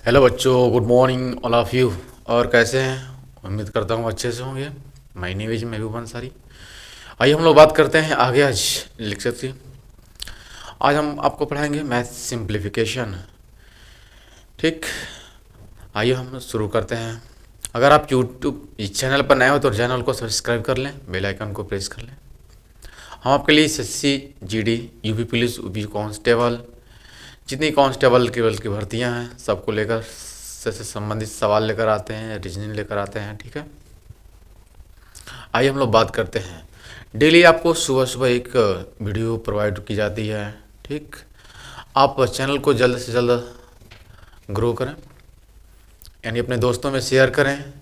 Hello बच्चों, good morning all of you. और कैसे हैं? उम्मीद करता हूँ अच्छे से होंगे। माय नेम इज महबूब अंसारी। आइए हम लोग बात करते हैं आगे आज लेक्चर की। आज हम आपको पढ़ाएंगे मैथ सिंप्लीफिकेशन। ठीक, आइए हम शुरू करते हैं। अगर आप यूट्यूब इस चैनल पर नए हो तो चैनल को सब्सक्राइब कर लें, बेल आइकन को प्रेस कर लें। हम आपके लिए SSC, GD, UP police, UP constable, जितनी कांस्टेबल केवल की भर्तियां हैं सबको लेकर से संबंधित सवाल लेकर आते हैं, रीजनिंग लेकर आते हैं। ठीक है, आइए हम लोग बात करते हैं। डेली आपको सुबह सुबह एक वीडियो प्रोवाइड की जाती है। ठीक, आप चैनल को जल्द से जल्द ग्रो करें, यानी अपने दोस्तों में शेयर करें।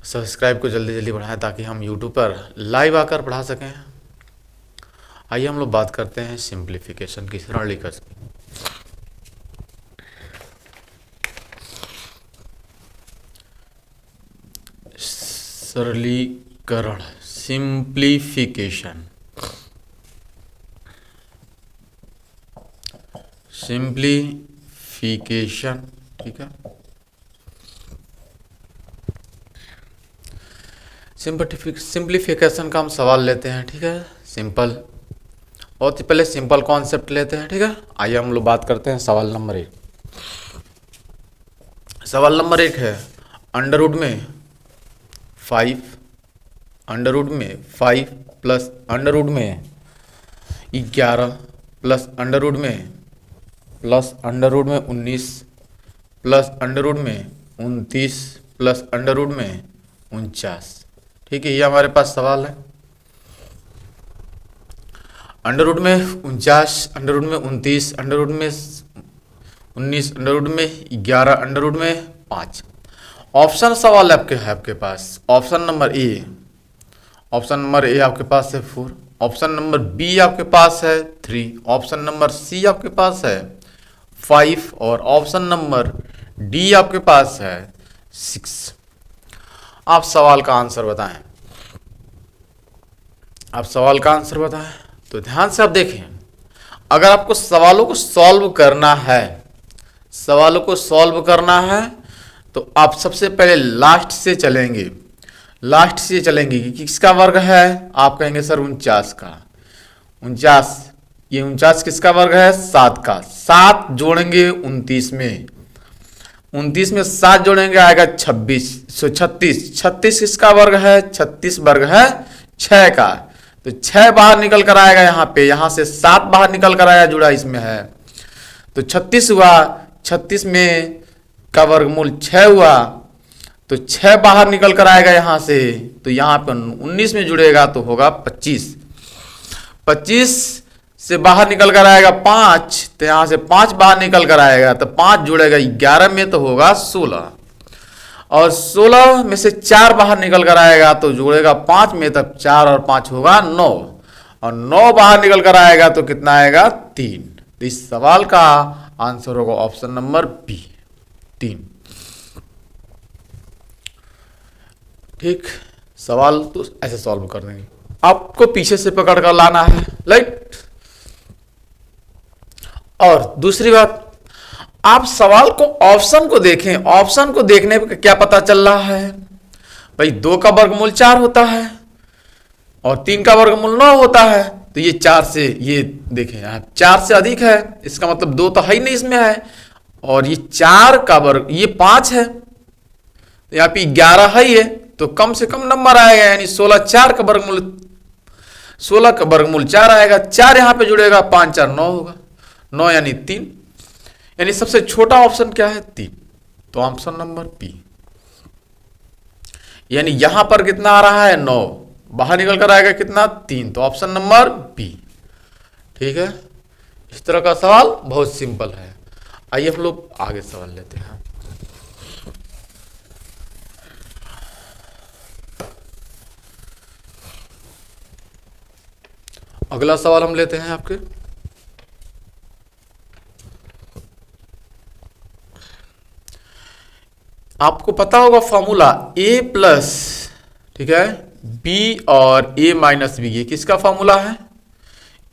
सब्सक्राइब को जल्दी जल्दी बढ़ाएं ताकि हम यूट्यूब पर लाइव आकर पढ़ा सकें। आइए हम लोग बात करते हैं सिंप्लीफिकेशन की सरलीकरण। सरलीकरण, सिंप्लीफिकेशन। सिंप्लीफिकेशन, ठीक है। सिंप्लीफिकेशन का हम सवाल लेते हैं। ठीक है, सिंपल, बहुत ही पहले सिंपल कॉन्सेप्ट लेते हैं। ठीक है, आइए हम लोग बात करते हैं सवाल नंबर 1। सवाल नंबर 1 है अंडरवुड में 5, अंडरवुड में 5 प्लस अंडरवुड में 11 प्लस अंडरवुड में 19 प्लस अंडरवुड में 29 प्लस अंडरवुड में 49। ठीक है, ये हमारे पास सवाल है। अंडरवुड में 49, अंडरवुड में 29, अंडरवुड में 19, अंडरवुड में 11, अंडरवुड में 5। ऑप्शन सवाल आपके पास। Option number A, option number A आपके पास है 4, ऑप्शन नंबर बी आपके पास है 3, ऑप्शन नंबर सी आपके पास है 5 और ऑप्शन नंबर डी आपके पास है 6। आप सवाल का आंसर बताएं। आप सवाल का आंसर बताएं तो ध्यान से आप देखें। अगर आपको सवालों को सॉल्व करना है, सवालों को सॉल्व करना है तो आप सबसे पहले लास्ट से चलेंगे। लास्ट से चलेंगे कि किसका वर्ग है? आप कहेंगे सर 49 का। 49, ये 49 किसका वर्ग है? 7 का। 7 जोड़ेंगे 29 में, 29 में 7 जोड़ेंगे आएगा 26, 36। 36 किसका वर्ग है? 36 वर्ग है 6 का। तो 6 बाहर निकल कर आएगा यहाँ पे, यहाँ से 7 बाहर निकल कर आया, जुड़ा इसमें है तो 36 हुआ। 36 में का वर्गमूल 6 हुआ तो 6 बाहर निकल कर आएगा यहाँ से, तो यहाँ पे 19 में जुड़ेगा तो होगा 25। 25 से बाहर निकल कर आएगा 5, तो यहाँ से 5 बाहर निकल कर आएगा तो 5 जुड़ेगा 11 में तो होगा 16। और 16 में से 4 बाहर निकल कर आएगा तो जुड़ेगा 5 में, तब 4 और 5 होगा 9 और 9 बाहर निकल कर आएगा तो कितना आएगा? 3। तो इस सवाल का आंसर होगा ऑप्शन नंबर बी, 3। ठीक, सवाल तो ऐसे सॉल्व कर देंगे। आपको पीछे से पकड़ कर लाना है, राइट। और दूसरी बात, आप सवाल को ऑप्शन को देखें। ऑप्शन को देखने पर क्या पता चल रहा है? भाई 2 का वर्गमूल 4 होता है और 3 का वर्गमूल 9 होता है, तो ये 4 से, ये देखें यहाँ 4 से अधिक है, इसका मतलब 2 तो है ही नहीं इसमें है। और ये 4 का वर्ग, ये 5 है तो यहाँ पे 11 है ही है, तो कम से कम नंबर आएगा, यानी 16। 4 का वर्गमूल 16 का वर्गमूल 4 आएगा, 4 यहाँ पे जुड़ेगा, 5 4 9 होगा, 9 यानी 3, यानी सबसे छोटा ऑप्शन क्या है? 3। तो ऑप्शन नंबर बी, यानी यहां पर कितना आ रहा है? 9, बाहर निकल कर आएगा कितना? 3, तो ऑप्शन नंबर बी। ठीक है, इस तरह का सवाल बहुत सिंपल है। आइए हम लोग आगे सवाल लेते हैं। अगला सवाल हम लेते हैं आपके। आपको पता होगा फॉर्मूला a प्लस, ठीक है, b और a माइनस बी, ये किसका फॉर्मूला है?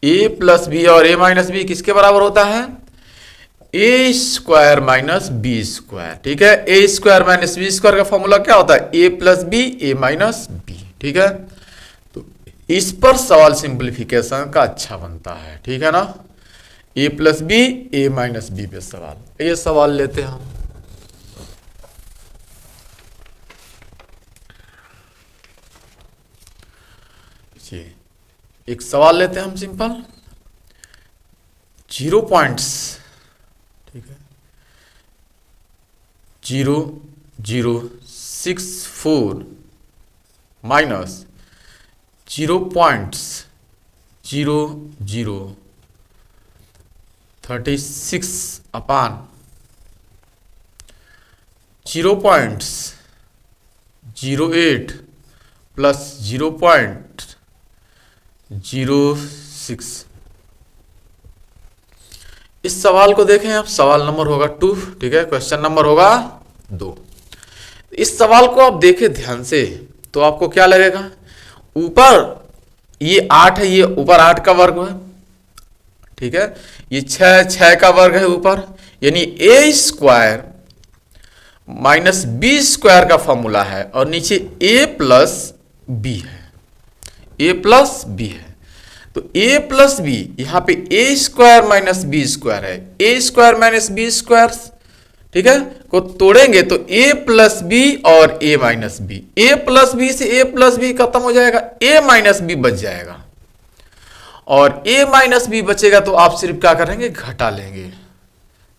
a प्लस बी और a माइनस बी किसके बराबर होता है? A square minus b square. ठीक है, a square minus b square का फॉर्मूला क्या होता है? ए प्लस बी, ए माइनस बी। ठीक है, तो इस पर सवाल सिंप्लीफिकेशन का अच्छा बनता है। ठीक है ना, ए प्लस बी, ए माइनस बी पे सवाल। ये सवाल लेते हैं हम। एक सवाल लेते हैं हम सिंपल, 0 पॉइंट्स। ठीक है, 0.064 माइनस 0.0036 अपान 0.08 प्लस 0.06। इस सवाल को देखें आप, सवाल नंबर होगा 2। ठीक है, क्वेश्चन नंबर होगा 2। इस सवाल को आप देखें ध्यान से तो आपको क्या लगेगा? ऊपर ये 8 है, ये ऊपर 8 का वर्ग है। ठीक है, ये 6 का वर्ग है ऊपर, यानी ए स्क्वायर माइनस बी स्क्वायर का फॉर्मूला है, और नीचे ए प्लस बी है, ए प्लस बी है। तो a प्लस बी, यहां पे a square minus b square है, a square minus b square, ठीक है, को तोड़ेंगे तो a प्लस बी और a minus b, a plus b से a प्लस बी खत्म हो जाएगा, a माइनस बी बच जाएगा, और a माइनस बी बचेगा तो आप सिर्फ क्या करेंगे? घटा लेंगे,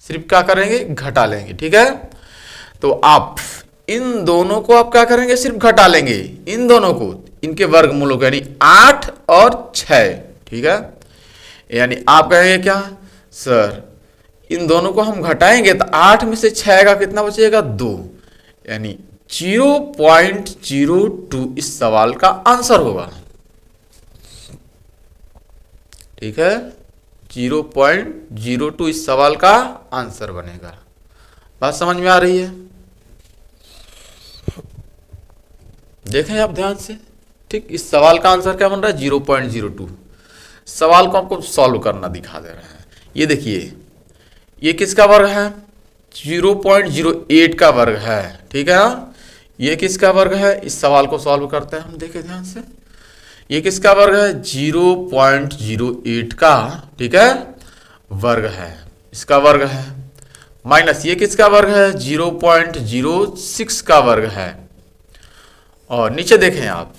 सिर्फ क्या करेंगे? घटा लेंगे। ठीक है, तो आप इन दोनों को आप क्या करेंगे? सिर्फ घटा लेंगे, इन दोनों को, इनके वर्गमूलों को, यानी 8 और 6। ठीक है, यानी आप कहेंगे क्या सर, इन दोनों को हम घटाएंगे तो 8 में से 6 का कितना बचेगा? 2, यानी 0.02 इस सवाल का आंसर होगा। ठीक है, 0.02 इस सवाल का आंसर बनेगा। बात समझ में आ रही है? देखें आप ध्यान से। ठीक, इस सवाल का आंसर क्या बन रहा है? 0.02। सवाल को आपको सॉल्व करना दिखा दे रहे हैं। ये देखिए, ये किसका वर्ग है? 0.08 का वर्ग है। ठीक है ना, ये किसका वर्ग है? इस सवाल को सॉल्व करते हैं हम, देखें ध्यान से। ये किसका वर्ग है? 0.08 का, ठीक है, वर्ग है, इसका वर्ग है, माइनस ये किसका वर्ग है? 0.06 का वर्ग है, और नीचे देखें आप।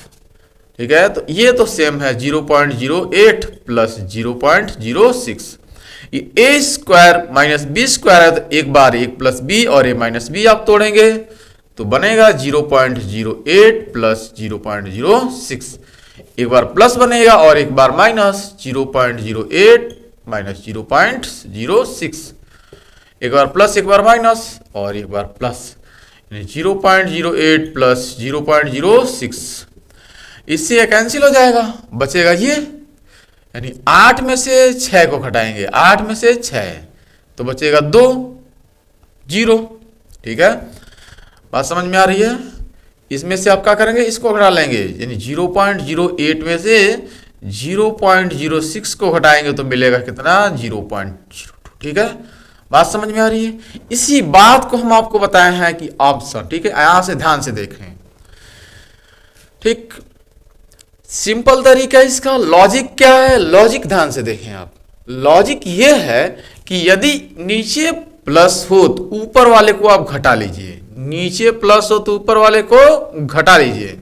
ठीक है, तो ये तो सेम है, 0.08 प्लस 0.06। ये ए स्क्वायर माइनस बी स्क्वायर है, तो एक बार 1 प्लस बी और ए माइनस बी आप तोड़ेंगे तो बनेगा 0.08 प्लस 0.06। एक बार प्लस बनेगा और एक बार माइनस, 0.08 माइनस 0.06। एक बार प्लस, एक बार माइनस और एक बार प्लस, 0.08 प्लस 0.06। इससे ये कैंसिल हो जाएगा, बचेगा ये, यानी 8 में से 6 को घटाएंगे, 8 में से 6 तो बचेगा 2, 0। ठीक है, बात समझ में आ रही है? इसमें से आप क्या करेंगे? इसको घटा लेंगे, यानी 0.08 में से 0.06 को घटाएंगे तो मिलेगा कितना? 0.02। ठीक है, बात समझ में आ रही है? इसी बात को हम आपको बताए हैं कि ऑप्शन। ठीक है, यहां से ध्यान से देखें। ठीक, सिंपल तरीका इसका, लॉजिक क्या है? लॉजिक ध्यान से देखें आप। लॉजिक ये है कि यदि नीचे प्लस हो तो ऊपर वाले को आप घटा लीजिए, नीचे प्लस हो तो ऊपर वाले को घटा लीजिए।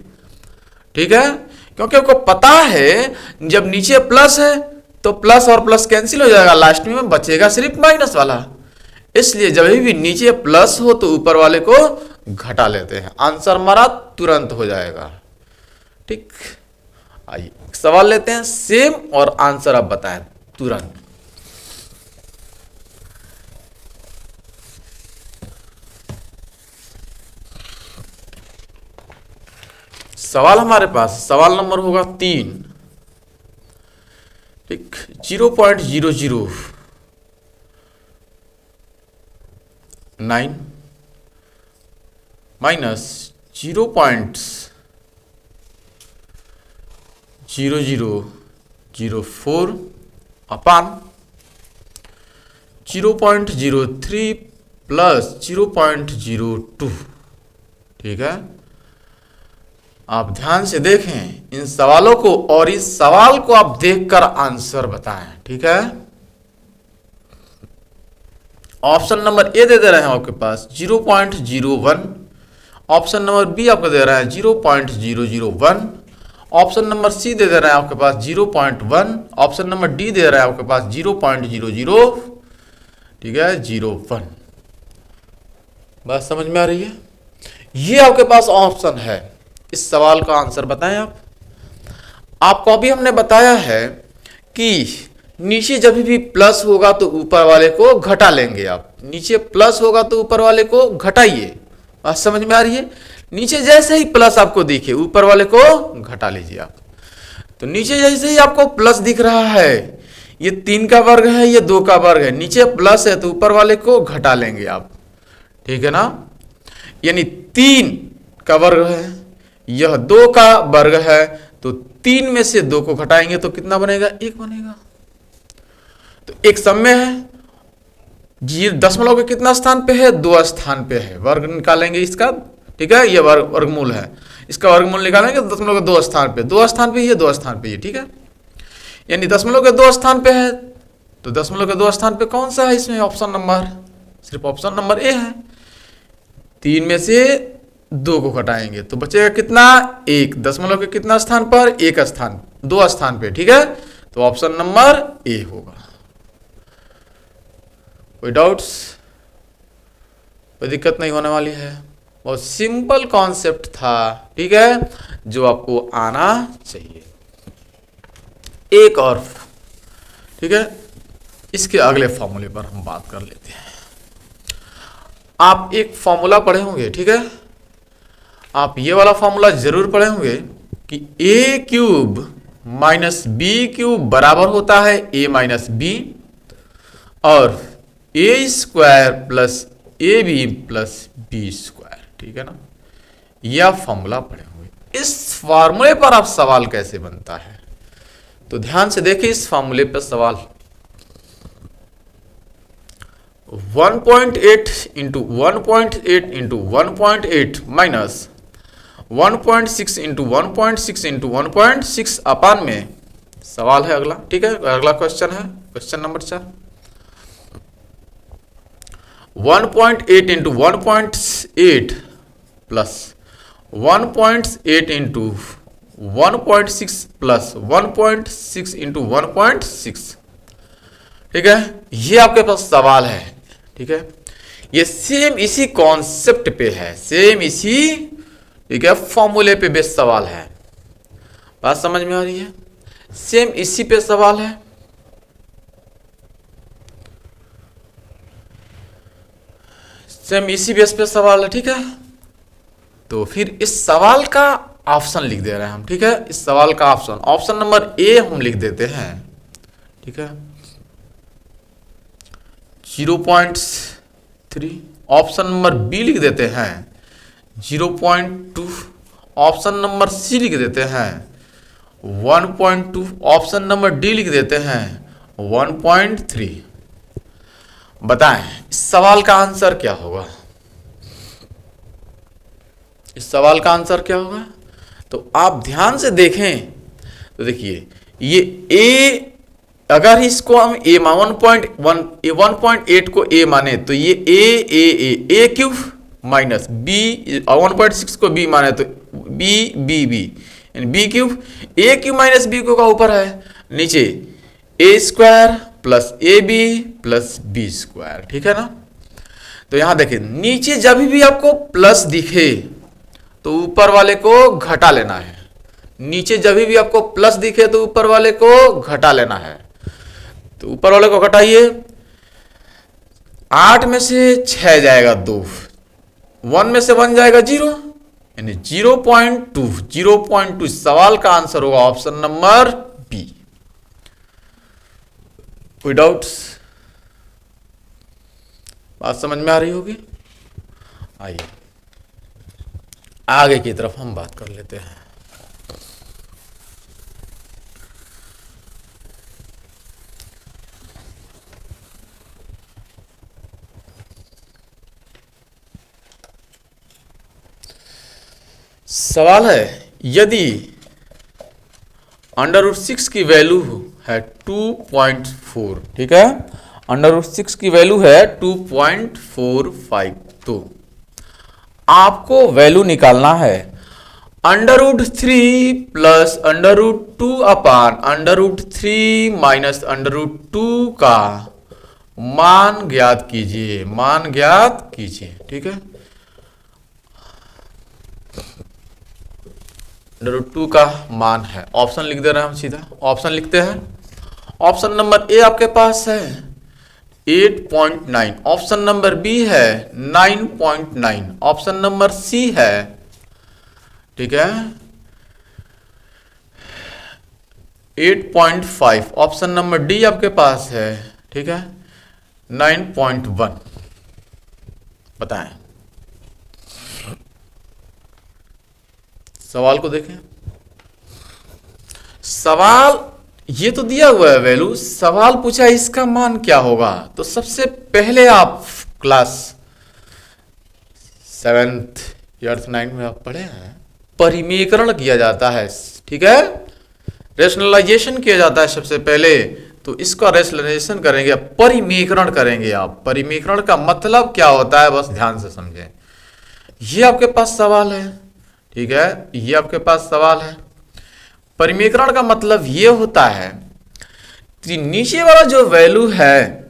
ठीक है, क्योंकि आपको पता है जब नीचे प्लस है तो प्लस और प्लस कैंसिल हो जाएगा, लास्ट में बचेगा सिर्फ माइनस वाला। इसलिए जब भी नीचे प्लस हो तो ऊपर वाले को घटा लेते हैं, आंसर हमारा तुरंत हो जाएगा। ठीक, आइए सवाल लेते हैं सेम, और आंसर आप बताएं तुरंत। सवाल हमारे पास सवाल नंबर होगा 3। ठीक, 0.009 माइनस 0.0004 अपान 0.03 प्लस 0.02। ठीक है, आप ध्यान से देखें इन सवालों को और इस सवाल को आप देखकर आंसर बताएं। ठीक है, ऑप्शन नंबर ए दे रहे हैं आपके पास 0.01, ऑप्शन नंबर बी आपको दे रहा है 0.001, ऑप्शन नंबर सी दे रहे हैं आपके पास 0.1, ऑप्शन नंबर डी दे रहा है आपके पास 0.00, ठीक है 01। बात समझ में आ रही है? ये आपके पास ऑप्शन है, इस सवाल का आंसर बताएं आप। आपको अभी हमने बताया है कि नीचे जब भी प्लस होगा तो ऊपर वाले को घटा लेंगे आप, नीचे प्लस होगा तो ऊपर वाले को घटाइए। बात समझ में आ रही है? नीचे जैसे ही प्लस आपको दिखे ऊपर वाले को घटा लीजिए आप। तो नीचे जैसे ही आपको प्लस दिख रहा है, ये 3 का वर्ग है, ये 2 का वर्ग है, नीचे प्लस है तो ऊपर वाले को घटा लेंगे आप। ठीक है ना, यानी 3 का वर्ग है, यह 2 का वर्ग है, तो 3 में से 2 को घटाएंगे तो कितना बनेगा? 1 बनेगा। तो एक सम में है, जी दशमलव के कितना स्थान पे है? 2 स्थान पे है, वर्ग निकालेंगे इसका। ठीक है, ये वर्गमूल है, इसका वर्गमूल निकालेंगे तो दशमलव के 2 स्थान पे, 2 स्थान पे ये, 2 स्थान पे ये। ठीक है, यानी दशमलव के 2 स्थान पे है, तो दशमलव के 2 स्थान पे कौन सा है इसमें? ऑप्शन नंबर, सिर्फ ऑप्शन नंबर ए है। 3 में से 2 को घटाएंगे तो बचेगा कितना? 1। दशमलव के कितना स्थान पर? 1 स्थान, 2 स्थान पे। ठीक है, तो ऑप्शन नंबर ए होगा। कोई डाउट्स? कोई दिक्कत नहीं होने वाली है, बहुत सिंपल कॉन्सेप्ट था। ठीक है, जो आपको आना चाहिए। एक और, ठीक है, इसके अगले फॉर्मूले पर हम बात कर लेते हैं। आप एक फॉर्मूला पढ़े होंगे, ठीक है, आप ये वाला फॉर्मूला जरूर पढ़े होंगे कि a cube minus B cube बराबर होता है a माइनस बी, और a square plus A B plus B square. ठीक है ना, यह फॉर्मूला पढ़े होंगे। इस फॉर्मूले पर आप सवाल कैसे बनता है, तो ध्यान से देखिए इस फॉर्मूले पर सवाल। 1.8 into 1.8 into 1.8 minus 1.6 into 1.6 into 1.6 अपान में सवाल है अगला। ठीक है, अगला क्वेश्चन है question number 4। 1.8 into 1.8 plus 1.8 into 1.6 plus 1.6 into 1.6। ठीक है, ये आपके पास सवाल है। ठीक है, ये सेम इसी कॉन्सेप्ट पे है, सेम इसी, ठीक है, फॉर्मूले पे बेस्ड सवाल है। बात समझ में आ रही है? सेम इसी पे सवाल है। सेम इसी बेस पे सवाल है। ठीक है, तो फिर इस सवाल का ऑप्शन लिख दे रहे हैं हम। ठीक है, इस सवाल का ऑप्शन, ऑप्शन नंबर ए हम लिख देते हैं। ठीक है, 0.3, ऑप्शन नंबर बी लिख देते हैं 0.2, ऑप्शन नंबर सी लिख देते हैं 1.2, ऑप्शन नंबर डी लिख देते हैं 1.3। बताएं इस सवाल का आंसर क्या होगा? इस सवाल का आंसर क्या होगा? तो आप ध्यान से देखें तो देखिए, ये ए, अगर इसको हम ए 1.8 को ए माने तो ये ए क्यूब माइनस बी 1.6 को बी माने तो बी बी बी, यानी B cube, A cube minus B cube का ऊपर है, नीचे A square plus A B plus B square. ठीक है ना, तो यहां देखिए नीचे जब भी आपको प्लस दिखे तो ऊपर वाले को घटा लेना है। नीचे जब भी आपको प्लस दिखे तो ऊपर वाले को घटा लेना है। तो ऊपर वाले को घटाइए, 8 में से 6 जाएगा 2, 1 में से 1 जाएगा 0, यानी 0.2। सवाल का आंसर होगा ऑप्शन नंबर बी। कोई डाउट्स? बात समझ में आ रही होगी? आइए आगे की तरफ हम बात कर लेते हैं। सवाल है यदि √6 की वैल्यू है 2.4, ठीक है, √6 की वैल्यू है 2.45, तो आपको वैल्यू निकालना है √3 प्लस √2 अपान √3 माइनस √2 का मान ज्ञात कीजिए, मान ज्ञात कीजिए, ठीक है। √2 का मान है, ऑप्शन लिख दे रहे हैं हम, सीधा ऑप्शन लिखते हैं। ऑप्शन नंबर ए आपके पास है 8.9, ऑप्शन नंबर बी है 9.9, ऑप्शन नंबर सी है, ठीक है, 8.5, ऑप्शन नंबर डी आपके पास है, ठीक है, 9.1। बताएं, सवाल को देखें। सवाल ये तो दिया हुआ है वैल्यू, सवाल पूछा इसका मान क्या होगा। तो सबसे पहले आप क्लास 7th या 9th में आप पढ़े हैं, परिमेकरण किया जाता है, ठीक है, रेशनलाइजेशन किया जाता है सबसे पहले। तो इसका रेशनलाइजेशन करेंगे, परिमेकरण करेंगे आप। परिमेकरण का मतलब क्या होता है बस ध्यान से समझें। ये आपके पास सवाल है, ठीक है, ये आपके पास सवाल है। परिमेकरण का मतलब ये होता है कि नीचे वाला जो वैल्यू है,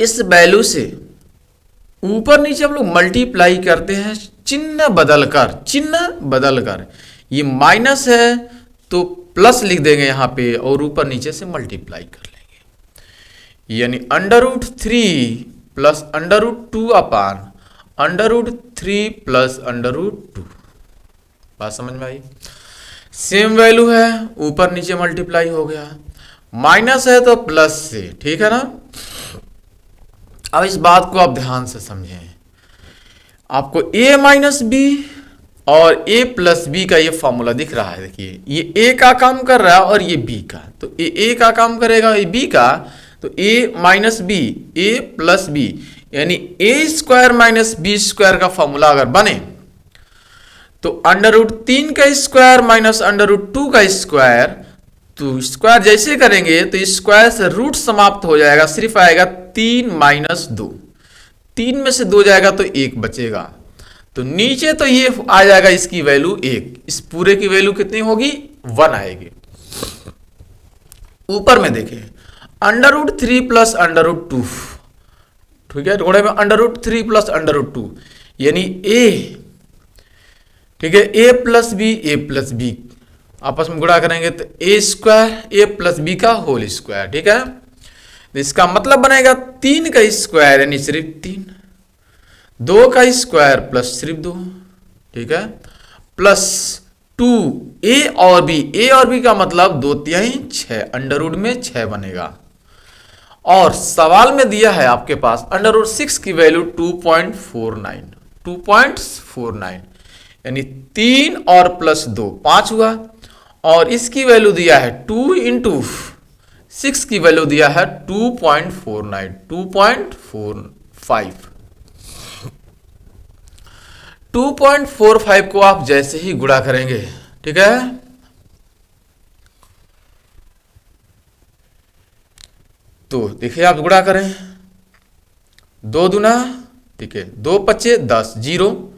इस वैल्यू से ऊपर नीचे हम लोग मल्टीप्लाई करते हैं, चिन्ह बदलकर। ये माइनस है तो प्लस लिख देंगे यहां पे, और ऊपर नीचे से मल्टीप्लाई कर लेंगे। यानी √3 प्लस √2 अपान √3 प्लस √2। बात समझ में आई? सेम वैल्यू है, ऊपर नीचे मल्टीप्लाई हो गया, माइनस है तो प्लस से, ठीक है ना। अब इस बात को आप ध्यान से समझें। आपको a माइनस बी और a प्लस बी का ये फॉर्मूला दिख रहा है, देखिए ये a का काम कर रहा है और ये b का, तो a का काम करेगा, ये b का, तो a minus b, a plus b, यानी a² माइनस b² का फॉर्मूला अगर बने तो √3 का स्क्वायर माइनस √2 का स्क्वायर, तो स्क्वायर जैसे करेंगे तो स्क्वायर से रूट समाप्त हो जाएगा, सिर्फ आएगा 3 माइनस 2, 3 में से 2 जाएगा तो 1 बचेगा। तो नीचे तो ये आ जाएगा इसकी वैल्यू 1, इस पूरे की वैल्यू कितनी होगी 1 आएगी। ऊपर में देखें √3 प्लस √2, ठीक है, थोड़े में √3 प्लस √2 यानी a, ठीक है, a प्लस बी आपस में गुणा करेंगे तो a² प्लस बी का होल स्क्वायर, ठीक है। तो इसका मतलब बनेगा 3 का स्क्वायर यानी सिर्फ 3, 2 का स्क्वायर प्लस सिर्फ 2, ठीक है, प्लस 2 a और b का मतलब 2 तिहाई 6, अंडर में 6 बनेगा। और सवाल में दिया है आपके पास √6 की वैल्यू 2.49, यानी 3 और प्लस 2 5 हुआ, और इसकी वैल्यू दिया है 2 इंटू 6 की वैल्यू दिया है 2.49, 2.45। 2.45 को आप जैसे ही गुणा करेंगे, ठीक है, तो देखिए आप गुणा करें, 2 दूना, ठीक है, 2 पच्चे 10, 0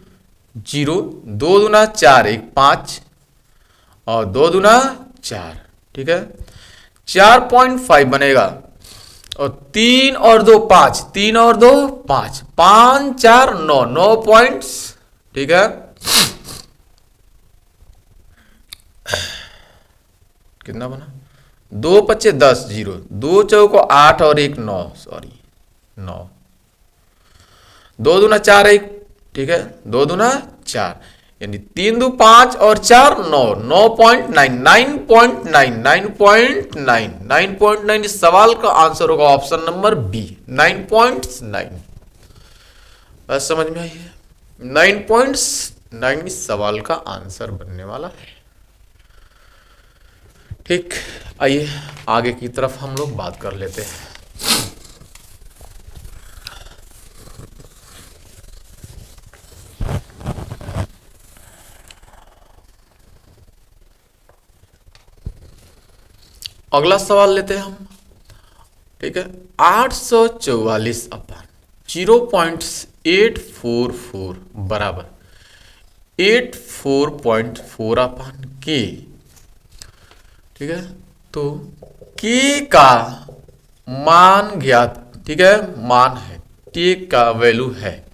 0, 2 दूना 4, 1 5, और 2 दूना 4, ठीक है, 4.5 बनेगा, और 3 और 2 5, 3 और 2 5, 5 4 9, 9 पॉइंट्स, ठीक है, कितना बना, 2 पच्चे 10, 0, 2 चौको 8 और 1 9, सॉरी 9, 2 दूना 4 1, ठीक है, 2 दूना 4, यानी 3 दू 5 और 4 9, 9.9, 9.9 इस सवाल का आंसर होगा ऑप्शन नंबर बी, 9.9। बस समझ में आई है, 9.9 इस सवाल का आंसर बनने वाला है। ठीक, आइए आगे की तरफ हम लोग बात कर लेते हैं। अगला सवाल लेते हैं हम। ठीक है, 844 अपन 0.844 बराबर 84.4 अपन के। ठीक है, तो के का मान ज्ञात, ठीक है, मान है, के का वैल्यू है।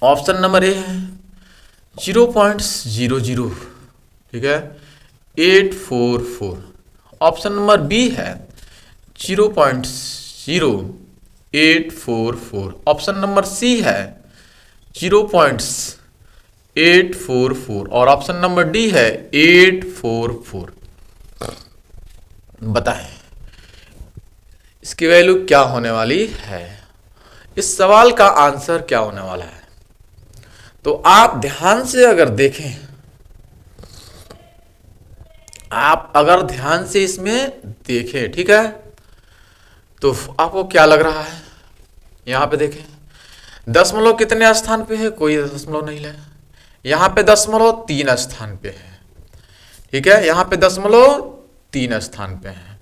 ऑप्शन नंबर ए है 0.00, ठीक है, 844। ऑप्शन नंबर बी है 0.0844। ऑप्शन नंबर सी है 0.844 और ऑप्शन नंबर डी है 844। बताएं इसकी वैल्यू क्या होने वाली है, इस सवाल का आंसर क्या होने वाला है। तो आप ध्यान से अगर देखें, आप अगर ध्यान से इसमें देखें, ठीक है, तो आपको क्या लग रहा है। यहां पे देखें दशमलव कितने स्थान पे है, कोई दशमलव नहीं है। यहां पे दशमलव 3 स्थान पे है, ठीक है, यहां पे दशमलव 3 स्थान पे है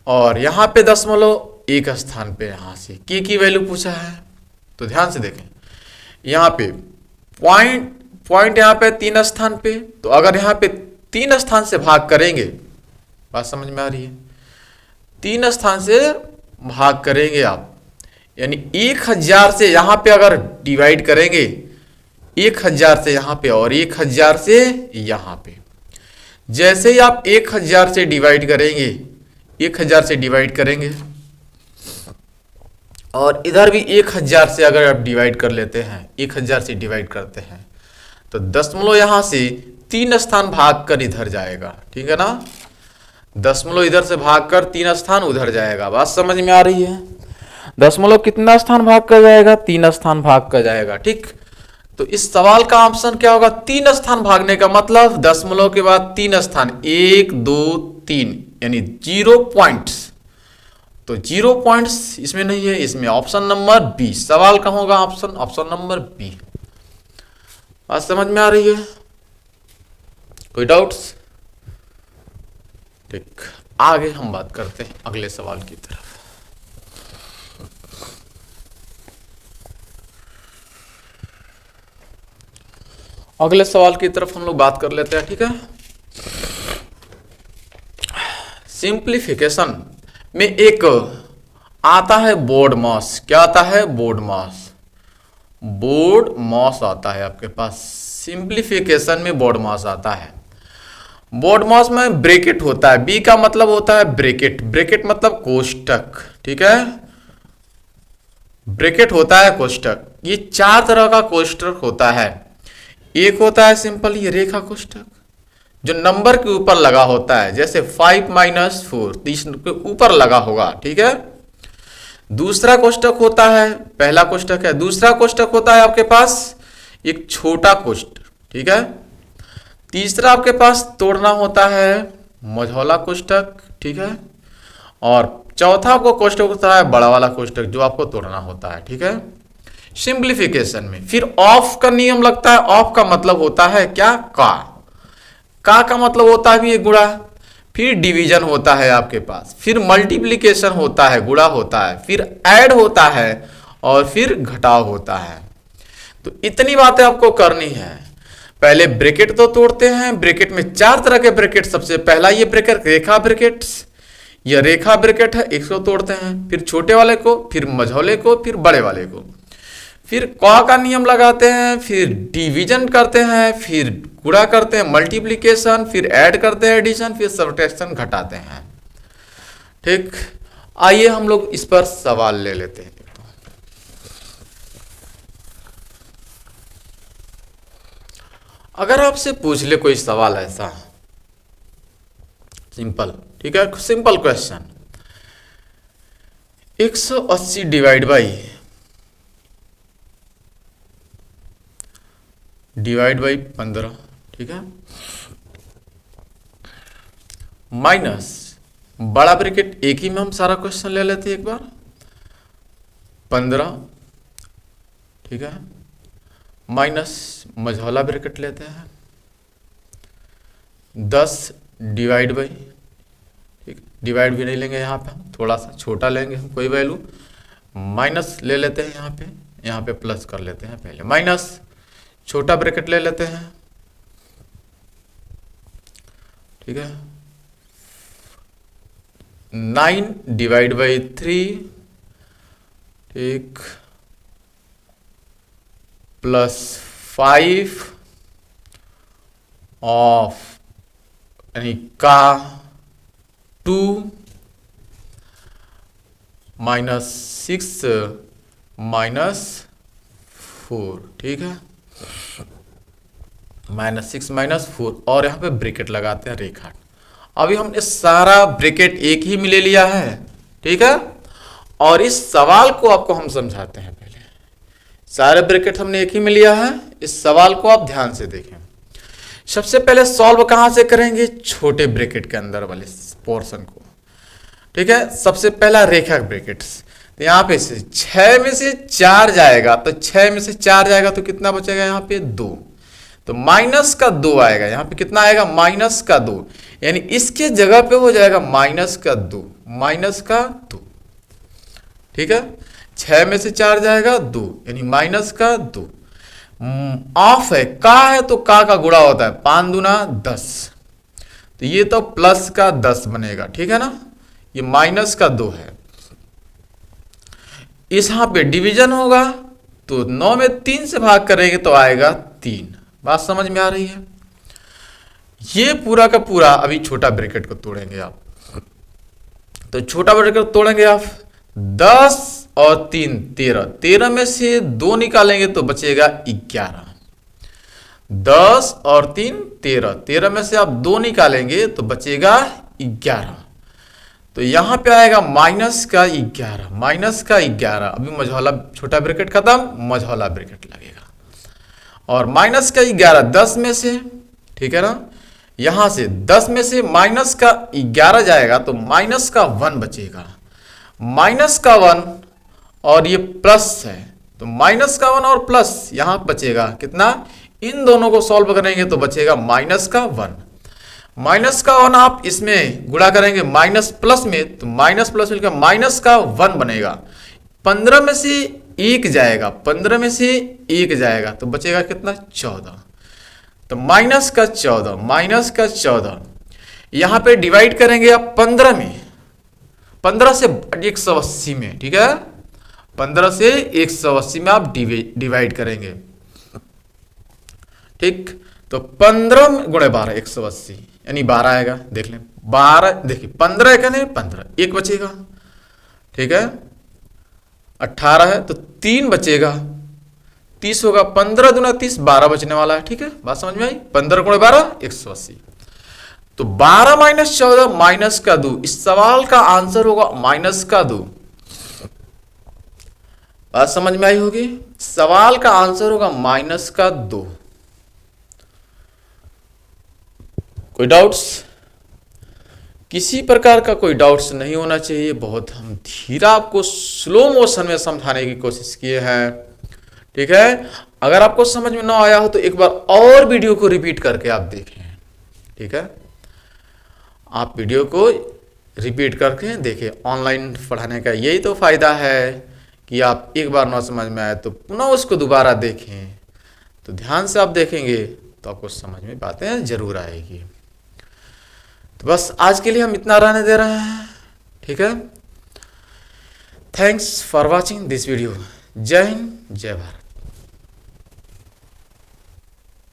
और यहां पे दशमलव 1 स्थान पे यहां से की वैल्यू पूछा है। तो ध्यान से देखें, यहां पे पॉइंट यहां पे 3 स्थान पे, तो अगर यहां पे 3 स्थान से भाग करेंगे, बात समझ में आ रही है, 3 स्थान से भाग करेंगे आप, यानी 1000 से यहां पे अगर डिवाइड करेंगे, 1000 से यहां पे और 1000 से यहां पे, जैसे ही आप 1000 से डिवाइड करेंगे, 1000 से डिवाइड करेंगे और इधर भी 1000 से अगर आप डिवाइड कर लेते हैं, 1000 से डिवाइड करते हैं, तो दशमलव यहां से 3 स्थान भाग कर इधर जाएगा, ठीक है ना, दशमलव इधर से भाग कर 3 स्थान उधर जाएगा। बात समझ में आ रही है, दशमलव कितना स्थान भाग कर जाएगा, 3 स्थान भाग कर जाएगा। ठीक, तो इस सवाल का ऑप्शन क्या होगा, 3 स्थान भागने का मतलब दशमलव के बाद 3 स्थान, 1 2 3, यानी 0 पॉइंट्स। तो 0 पॉइंट्स इसमें नहीं है, इसमें ऑप्शन नंबर बी सवाल का होगा, ऑप्शन नंबर बी। बात समझ में आ रही है, कोई डाउट्स। ठीक, आगे हम बात करते हैं अगले सवाल की तरफ। अगले सवाल की तरफ हम लोग बात कर लेते हैं, ठीक है। सिंप्लीफिकेशन में एक आता है बोर्ड मास, क्या आता है, बोर्ड मास, बोर्ड मास आता है आपके पास। सिंप्लीफिकेशन में बोर्ड मास आता है, बोर्ड मास में ब्रैकेट होता है, बी का मतलब होता है ब्रैकेट, ब्रैकेट मतलब कोष्टक, ठीक है, ब्रैकेट होता है कोष्टक। ये 4 तरह का कोष्टक होता है। एक होता है सिंपल ये रेखा कोष्टक, जो नंबर के ऊपर लगा होता है, जैसे 5 - 4 30 के ऊपर लगा होगा, ठीक है। दूसरा कोष्टक होता है, पहला कोष्टक है। दूसरा कोष्टक होता है आपके पास एक छोटा कोष्टक, ठीक है। तीसरा आपके पास तोड़ना होता है मझौला कोष्टक, ठीक है। और चौथा आपको कोष्टक होता है बड़ा वाला कोष्टक, जो आपको तोड़ना होता है, ठीक है। सिंप्लीफिकेशन में फिर ऑफ का नियम लगता है। ऑफ का मतलब होता है क्या, का मतलब होता है भी गुणा, फिर डिवीजन होता है आपके पास, फिर मल्टीप्लिकेशन होता है, गुणा होता है, फिर ऐड होता है और फिर घटाव होता है। तो इतनी बातें आपको करनी है। पहले ब्रैकेट तो तोड़ते हैं, ब्रैकेट में 4 तरह के ब्रैकेट। सबसे पहला ये ब्रैकेट रेखा ब्रैकेट, यह रेखा ब्रैकेट है, इसको तोड़ते हैं, फिर छोटे वाले को, फिर मझौले को, फिर बड़े वाले को, फिर क का नियम लगाते हैं, फिर डिवीजन करते हैं, फिर गुणा करते हैं, मल्टीप्लिकेशन, फिर ऐड करते हैं, एडिशन, फिर सब्ट्रैक्शन घटाते हैं। ठीक, आइए हम लोग इस पर सवाल ले लेते हैं। अगर आपसे पूछ ले कोई सवाल ऐसा सिंपल, ठीक है, सिंपल क्वेश्चन, 180 डिवाइड बाई 15, ठीक है, माइनस बड़ा ब्रैकेट, एक ही में हम सारा क्वेश्चन ले लेते हैं एक बार, 15, ठीक है, माइनस मझौला ब्रैकेट लेते हैं 10 डिवाइड बाई डिवाइड भी नहीं लेंगे यहाँ पे, हम थोड़ा सा छोटा लेंगे हम कोई वैल्यू, माइनस ले लेते हैं यहाँ पे प्लस कर लेते हैं पहले, माइनस छोटा ब्रैकेट ले लेते हैं, ठीक है। 9 डिवाइड बाई 3, ठीक, प्लस 5 ऑफ यानी का 2 माइनस 6 माइनस 4, ठीक है, -6 -4, और यहाँ पे ब्रैकेट लगाते हैं रेखा। अभी हमने सारा ब्रैकेट एक ही में ले लिया है, ठीक है, और इस सवाल को आपको हम समझाते हैं। पहले सारे ब्रैकेट हमने एक ही में लिया है, इस सवाल को आप ध्यान से देखें। सबसे पहले सॉल्व कहाँ से करेंगे, छोटे ब्रैकेट के अंदर वाले पोर्शन को, ठीक है। सबसे पहला रेखा ब्रैकेट्स, तो यहाँ पे से 6 में से 4 जाएगा, तो 6 में से 4 जाएगा तो कितना बचेगा यहाँ पे 2, तो माइनस का 2 आएगा, यहाँ पे कितना आएगा माइनस का 2, यानी इसके जगह पे हो जाएगा माइनस का 2, माइनस का 2, ठीक है। 6 में से 4 जाएगा 2, यानी माइनस का 2। ऑफ है, का है तो का गुणा होता है, 5 दूना 10, तो ये तो प्लस का 10 बनेगा, ठीक है ना, ये माइनस का 2 है। इस यहाँ पे डिवीजन होगा, तो 9 में 3 से भाग करेंगे तो आएगा 3, बात समझ में आ रही है। ये पूरा का पूरा अभी छोटा ब्रैकेट को तोड़ेंगे आप, तो छोटा ब्रैकेट तोड़ेंगे आप, 10 और 3 13, 13 में से 2 निकालेंगे तो बचेगा 11, 10 और 3 13, 13 में से आप 2 निकालेंगे तो बचेगा 11, तो यहां पे आएगा माइनस का 11, माइनस का 11। अभी मझौला छोटा ब्रैकेट खत्म, मझौला ब्रैकेट लगेगा, और माइनस का 11 10 में से, ठीक है ना, यहां से 10 में से माइनस का 11 जाएगा तो माइनस का 1 बचेगा, माइनस का 1 और ये प्लस है, तो माइनस का 1 और प्लस यहां बचेगा कितना, इन दोनों को सॉल्व करेंगे तो बचेगा माइनस का 1, माइनस का 1 आप इसमें गुणा करेंगे माइनस प्लस में, तो माइनस प्लस मिलकर माइनस का 1 बनेगा, 15 में से 1 जाएगा, 15 में से 1 जाएगा तो बचेगा कितना 14, तो माइनस का 14, माइनस का 14। यहां पे डिवाइड करेंगे आप 15 में, 15 से 180 में, ठीक है, 15 से 180 में आप डिवाइड करेंगे, ठीक, तो 15 गुणे 12 180, यानी 12 आएगा, देख लें 12, देखिए 15 का नहीं 15, 1 बचेगा, ठीक है, 18 है तो 3 बचेगा, 30 होगा, 15 दूना 30, 12 बचने वाला है, ठीक है, बात समझ में आई, 15 गुणे 12 180, तो 12 माइनस 14 माइनस का 2, इस सवाल का आंसर होगा माइनस का 2, बात समझ में आई होगी, सवाल का आंसर होगा माइनस का 2। कोई डाउट्स, किसी प्रकार का कोई डाउट्स नहीं होना चाहिए, बहुत हम धीरे आपको स्लो मोशन में समझाने की कोशिश किए हैं, ठीक है। अगर आपको समझ में ना आया हो तो एक बार और वीडियो को रिपीट करके आप देखें, ठीक है, आप वीडियो को रिपीट करके देखें, ऑनलाइन पढ़ाने का यही तो फायदा है कि आप एक बार ना समझ में आए तो पुनः उसको दोबारा देखें, तो ध्यान से आप देखेंगे तो आपको समझ में बातें जरूर आएगी। तो बस आज के लिए हम इतना रहने दे रहे हैं, ठीक है। Thanks for watching this video. जय हिंद, जय भारत।